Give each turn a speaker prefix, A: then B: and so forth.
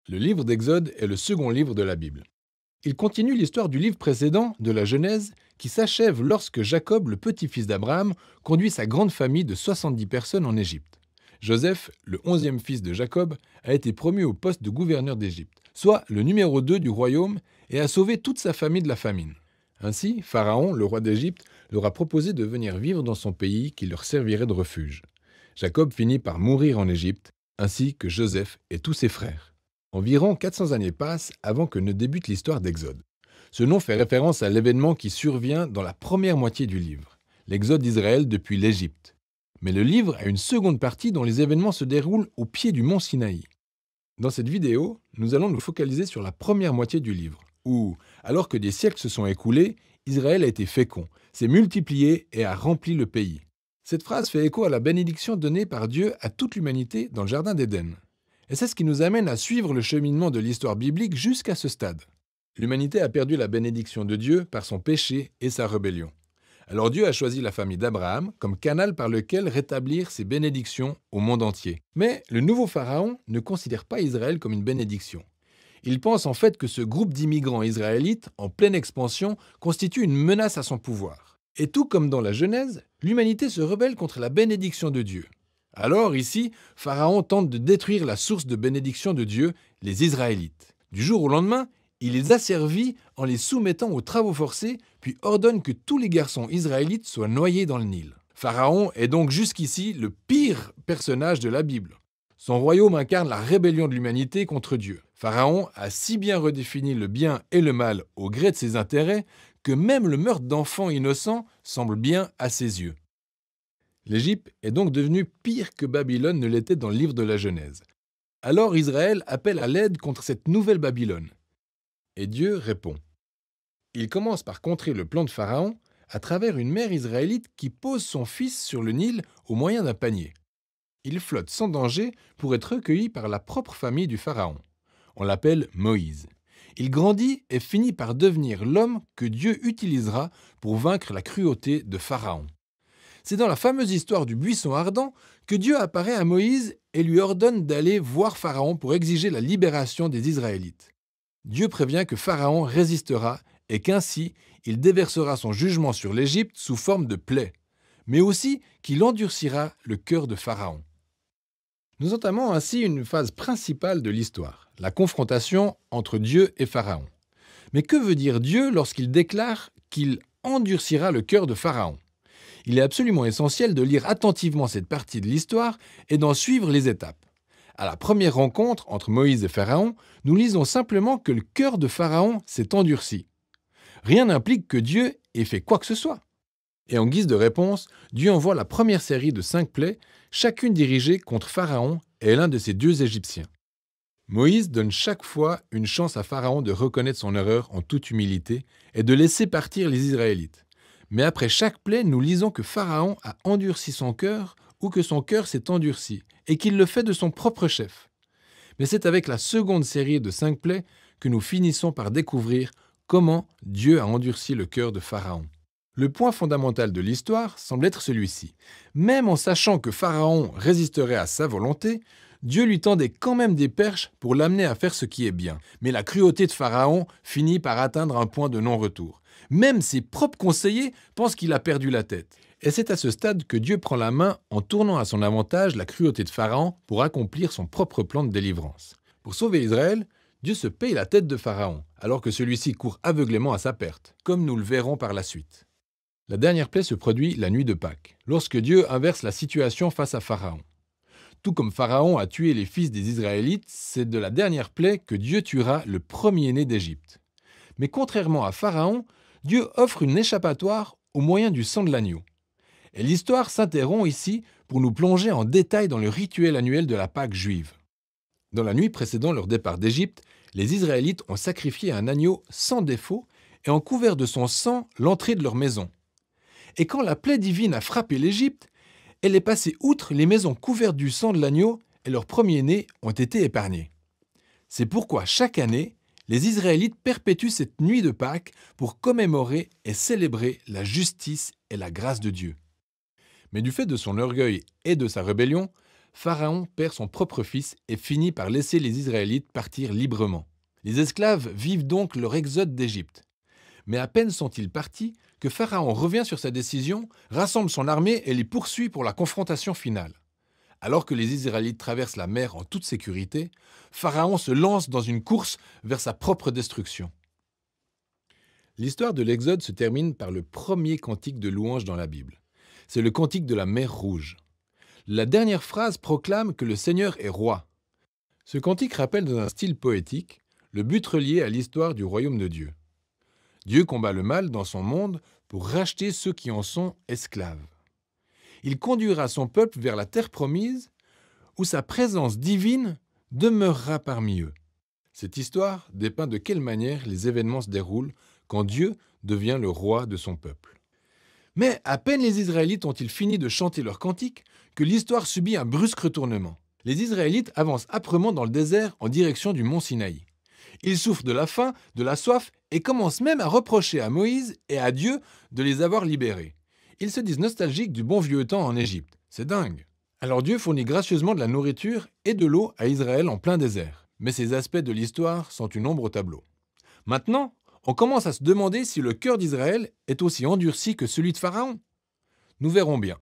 A: Le livre d'Exode est le second livre de la Bible. Il continue l'histoire du livre précédent, de la Genèse, qui s'achève lorsque Jacob, le petit-fils d'Abraham, conduit sa grande famille de 70 personnes en Égypte. Joseph, le 11e fils de Jacob, a été promu au poste de gouverneur d'Égypte, soit le numéro 2 du royaume, et a sauvé toute sa famille de la famine. Ainsi, Pharaon, le roi d'Égypte, leur a proposé de venir vivre dans son pays qui leur servirait de refuge. Jacob finit par mourir en Égypte, ainsi que Joseph et tous ses frères. Environ 400 années passent avant que ne débute l'histoire d'Exode. Ce nom fait référence à l'événement qui survient dans la première moitié du livre, l'Exode d'Israël depuis l'Égypte. Mais le livre a une seconde partie dont les événements se déroulent au pied du mont Sinaï. Dans cette vidéo, nous allons nous focaliser sur la première moitié du livre, où, alors que des siècles se sont écoulés, Israël a été fécond, s'est multiplié et a rempli le pays. Cette phrase fait écho à la bénédiction donnée par Dieu à toute l'humanité dans le Jardin d'Éden. Et c'est ce qui nous amène à suivre le cheminement de l'histoire biblique jusqu'à ce stade. L'humanité a perdu la bénédiction de Dieu par son péché et sa rébellion. Alors Dieu a choisi la famille d'Abraham comme canal par lequel rétablir ses bénédictions au monde entier. Mais le nouveau Pharaon ne considère pas Israël comme une bénédiction. Il pense en fait que ce groupe d'immigrants israélites, en pleine expansion, constitue une menace à son pouvoir. Et tout comme dans la Genèse, l'humanité se rebelle contre la bénédiction de Dieu. Alors ici, Pharaon tente de détruire la source de bénédiction de Dieu, les Israélites. Du jour au lendemain, il les asservit en les soumettant aux travaux forcés, puis ordonne que tous les garçons israélites soient noyés dans le Nil. Pharaon est donc jusqu'ici le pire personnage de la Bible. Son royaume incarne la rébellion de l'humanité contre Dieu. Pharaon a si bien redéfini le bien et le mal au gré de ses intérêts que même le meurtre d'enfants innocents semble bien à ses yeux. L'Égypte est donc devenue pire que Babylone ne l'était dans le livre de la Genèse. Alors Israël appelle à l'aide contre cette nouvelle Babylone. Et Dieu répond. Il commence par contrer le plan de Pharaon à travers une mère israélite qui pose son fils sur le Nil au moyen d'un panier. Il flotte sans danger pour être recueilli par la propre famille du Pharaon. On l'appelle Moïse. Il grandit et finit par devenir l'homme que Dieu utilisera pour vaincre la cruauté de Pharaon. C'est dans la fameuse histoire du buisson ardent que Dieu apparaît à Moïse et lui ordonne d'aller voir Pharaon pour exiger la libération des Israélites. Dieu prévient que Pharaon résistera et qu'ainsi il déversera son jugement sur l'Égypte sous forme de plaie, mais aussi qu'il endurcira le cœur de Pharaon. Nous entamons ainsi une phase principale de l'histoire, la confrontation entre Dieu et Pharaon. Mais que veut dire Dieu lorsqu'il déclare qu'il endurcira le cœur de Pharaon ? Il est absolument essentiel de lire attentivement cette partie de l'histoire et d'en suivre les étapes. À la première rencontre entre Moïse et Pharaon, nous lisons simplement que le cœur de Pharaon s'est endurci. Rien n'implique que Dieu ait fait quoi que ce soit. Et en guise de réponse, Dieu envoie la première série de 5 plaies, chacune dirigée contre Pharaon et l'un de ses dieux égyptiens. Moïse donne chaque fois une chance à Pharaon de reconnaître son erreur en toute humilité et de laisser partir les Israélites. Mais après chaque plaie, nous lisons que Pharaon a endurci son cœur ou que son cœur s'est endurci, et qu'il le fait de son propre chef. Mais c'est avec la seconde série de 5 plaies que nous finissons par découvrir comment Dieu a endurci le cœur de Pharaon. Le point fondamental de l'histoire semble être celui-ci. Même en sachant que Pharaon résisterait à sa volonté, Dieu lui tendait quand même des perches pour l'amener à faire ce qui est bien. Mais la cruauté de Pharaon finit par atteindre un point de non-retour. Même ses propres conseillers pensent qu'il a perdu la tête. Et c'est à ce stade que Dieu prend la main en tournant à son avantage la cruauté de Pharaon pour accomplir son propre plan de délivrance. Pour sauver Israël, Dieu se paye la tête de Pharaon, alors que celui-ci court aveuglément à sa perte, comme nous le verrons par la suite. La dernière plaie se produit la nuit de Pâques, lorsque Dieu inverse la situation face à Pharaon. Tout comme Pharaon a tué les fils des Israélites, c'est de la dernière plaie que Dieu tuera le premier-né d'Égypte. Mais contrairement à Pharaon, Dieu offre une échappatoire au moyen du sang de l'agneau. Et l'histoire s'interrompt ici pour nous plonger en détail dans le rituel annuel de la Pâque juive. Dans la nuit précédant leur départ d'Égypte, les Israélites ont sacrifié un agneau sans défaut et ont couvert de son sang l'entrée de leur maison. Et quand la plaie divine a frappé l'Égypte, elle est passée outre les maisons couvertes du sang de l'agneau et leurs premiers-nés ont été épargnés. C'est pourquoi chaque année, les Israélites perpétuent cette nuit de Pâques pour commémorer et célébrer la justice et la grâce de Dieu. Mais du fait de son orgueil et de sa rébellion, Pharaon perd son propre fils et finit par laisser les Israélites partir librement. Les esclaves vivent donc leur exode d'Égypte. Mais à peine sont-ils partis que Pharaon revient sur sa décision, rassemble son armée et les poursuit pour la confrontation finale. Alors que les Israélites traversent la mer en toute sécurité, Pharaon se lance dans une course vers sa propre destruction. L'histoire de l'Exode se termine par le premier cantique de louange dans la Bible. C'est le cantique de la mer Rouge. La dernière phrase proclame que le Seigneur est roi. Ce cantique rappelle dans un style poétique le but relié à l'histoire du royaume de Dieu. Dieu combat le mal dans son monde pour racheter ceux qui en sont esclaves. Il conduira son peuple vers la terre promise où sa présence divine demeurera parmi eux. Cette histoire dépeint de quelle manière les événements se déroulent quand Dieu devient le roi de son peuple. Mais à peine les Israélites ont-ils fini de chanter leur cantique que l'histoire subit un brusque retournement. Les Israélites avancent âprement dans le désert en direction du mont Sinaï. Ils souffrent de la faim, de la soif et commencent même à reprocher à Moïse et à Dieu de les avoir libérés. Ils se disent nostalgiques du bon vieux temps en Égypte. C'est dingue. Alors Dieu fournit gracieusement de la nourriture et de l'eau à Israël en plein désert. Mais ces aspects de l'histoire sont une ombre au tableau. Maintenant, on commence à se demander si le cœur d'Israël est aussi endurci que celui de Pharaon. Nous verrons bien.